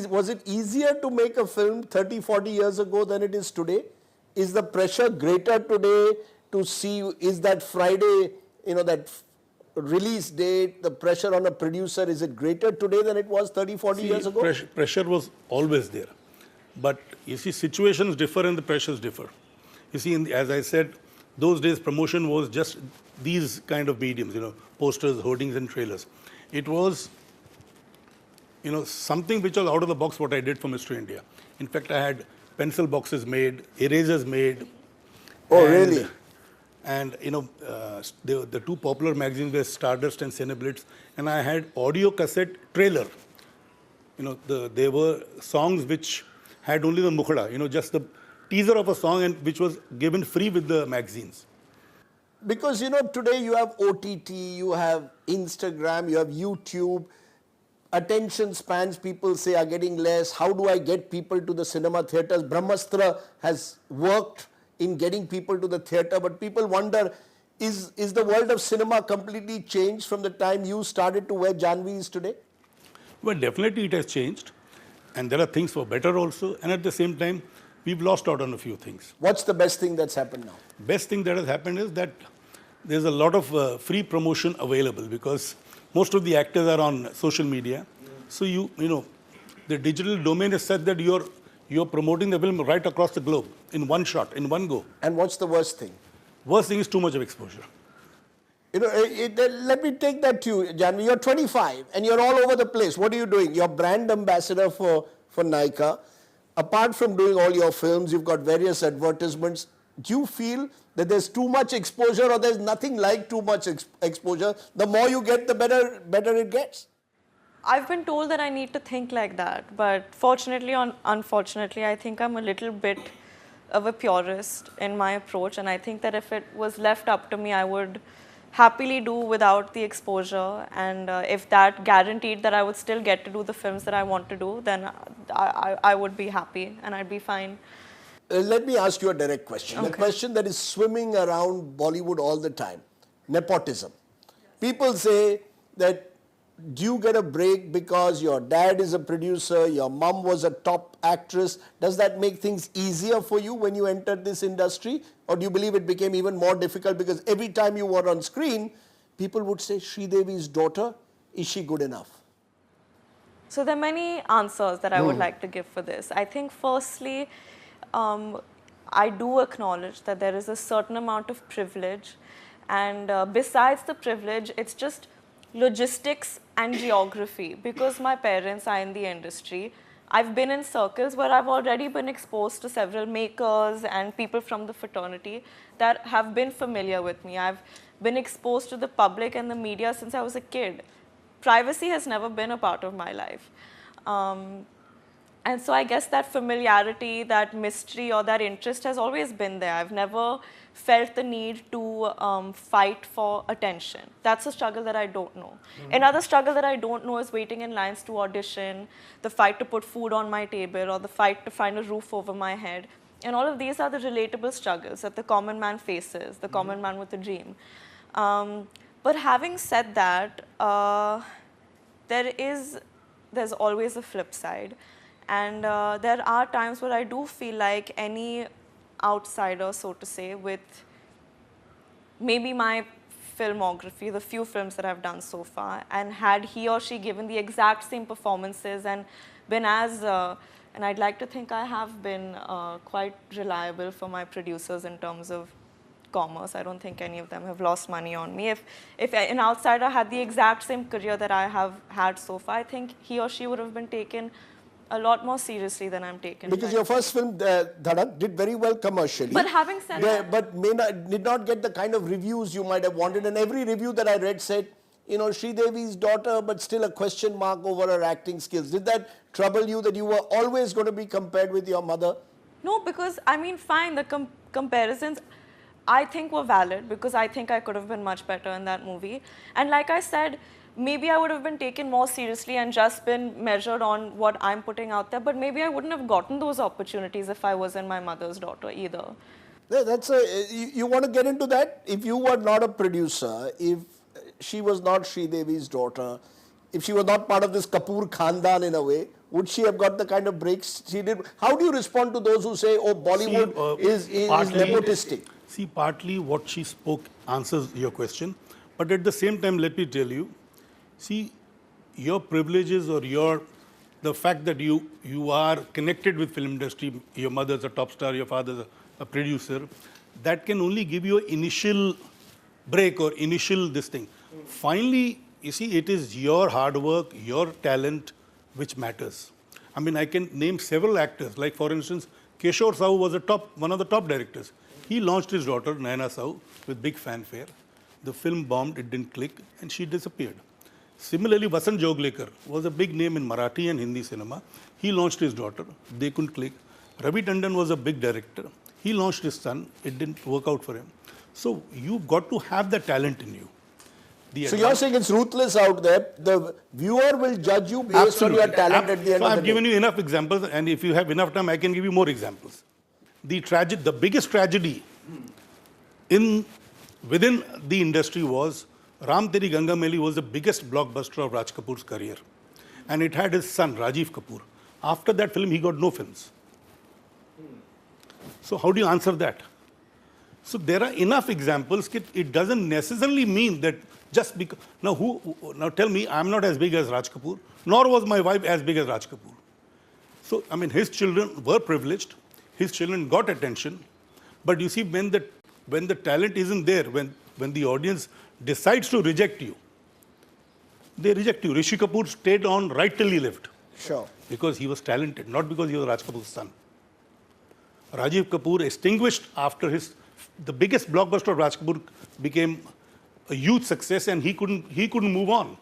was it easier to make a film 30, 40 years ago than it is today? Is the pressure greater today to see, is that Friday, that release date, the pressure on a producer, is it greater today than it was 30, 40 years ago? Pressure was always there. But you see, situations differ and the pressures differ. You see, as I said, those days promotion was just these kind of mediums, posters, hoardings and trailers. It was, something which was out of the box what I did for Mr. India. In fact, I had pencil boxes made, erasers made. Oh, really? And, the two popular magazines were Stardust and Cineblitz, and I had audio cassette trailer. There were songs which had only the mukhada, just the teaser of a song, and which was given free with the magazines. Because, today you have OTT, you have Instagram, you have YouTube. Attention spans, people say, are getting less. How do I get people to the cinema theatres? Brahmastra has worked in getting people to the theatre, but people wonder, is the world of cinema completely changed from the time you started to where Janhvi is today? Well, definitely it has changed. And there are things for better also. And at the same time, we've lost out on a few things. What's the best thing that's happened now? Best thing that has happened is that there's a lot of free promotion available, because most of the actors are on social media. So the digital domain is such that you're promoting the film right across the globe in one shot, in one go. And what's the worst thing? Worst thing is too much of exposure. Let me take that to you, Janhvi. You're 25 and you're all over the place. What are you doing? You're brand ambassador for Nykaa. Apart from doing all your films, you've got various advertisements. Do you feel that there's too much exposure, or there's nothing like too much exposure? The more you get, the better it gets? I've been told that I need to think like that, but fortunately or unfortunately, I think I'm a little bit of a purist in my approach, and I think that if it was left up to me, I would happily do without the exposure, and if that guaranteed that I would still get to do the films that I want to do, then I would be happy and I'd be fine. Let me ask you a direct question. Okay. A question that is swimming around Bollywood all the time. Nepotism. People say that, do you get a break because your dad is a producer, your mom was a top actress? Does that make things easier for you when you entered this industry? Or do you believe it became even more difficult because every time you were on screen, people would say, Sridevi's daughter, is she good enough? So there are many answers that I would like to give for this. I think firstly, I do acknowledge that there is a certain amount of privilege, and besides the privilege, it's just logistics and geography. Because my parents are in the industry, I've been in circles where I've already been exposed to several makers and people from the fraternity that have been familiar with me. I've been exposed to the public and the media since I was a kid. Privacy has never been a part of my life. And so I guess that familiarity, that mystery or that interest has always been there. I've never felt the need to fight for attention. That's a struggle that I don't know. Another struggle that I don't know is waiting in lines to audition, the fight to put food on my table, or the fight to find a roof over my head. And all of these are the relatable struggles that the common man faces, the common man with a dream. But having said that, there's always a flip side. And there are times where I do feel like any outsider, so to say, with maybe my filmography, the few films that I've done so far, and had he or she given the exact same performances and been as, and I'd like to think I have been quite reliable for my producers in terms of commerce. I don't think any of them have lost money on me. If an outsider had the exact same career that I have had so far, I think he or she would have been taken a lot more seriously than I'm taken. Because your first film, Dhadak, did very well commercially. But having said that... But did not get the kind of reviews you might have wanted. And every review that I read said, Sridevi's daughter, but still a question mark over her acting skills. Did that trouble you that you were always going to be compared with your mother? No, because, I mean, fine, the comparisons I think were valid, because I think I could have been much better in that movie. And like I said, maybe I would have been taken more seriously and just been measured on what I'm putting out there, but maybe I wouldn't have gotten those opportunities if I wasn't my mother's daughter either. Yeah, you want to get into that? If you were not a producer, if she was not Sridevi's daughter, if she was not part of this Kapoor Khandan in a way, would she have got the kind of breaks she did? How do you respond to those who say, oh, Bollywood is nepotistic? See, partly what she spoke answers your question, but at the same time, let me tell you, see, your privileges or the fact that you are connected with film industry, your mother's a top star, your father's a producer, that can only give you an initial break or initial this thing. Finally, you see, it is your hard work, your talent which matters. I mean, I can name several actors, like for instance, Kishore Sahu was one of the top directors. He launched his daughter, Naina Sahu, with big fanfare. The film bombed, it didn't click, and she disappeared. Similarly, Vasant Joglekar was a big name in Marathi and Hindi cinema. He launched his daughter, they couldn't click. Ravi Tandon was a big director. He launched his son, it didn't work out for him. So you've got to have the talent in you. So you're saying it's ruthless out there. The viewer will judge you based on your talent at the end of the day. I've given you enough examples, and if you have enough time, I can give you more examples. The biggest tragedy within the industry was Ram Teri Ganga Maili was the biggest blockbuster of Raj Kapoor's career. And it had his son, Rajiv Kapoor. After that film, he got no films. So how do you answer that? So there are enough examples. It doesn't necessarily mean that just because... Now tell me, I'm not as big as Raj Kapoor, nor was my wife as big as Raj Kapoor. So, I mean, his children were privileged. His children got attention. But you see, when the talent isn't there, when the audience decides to reject you, they reject you. Rishi Kapoor stayed on right till he left. Sure. Because he was talented, not because he was Raj Kapoor's son. Rajiv Kapoor extinguished after the biggest blockbuster of Raj Kapoor became a huge success, and he couldn't move on.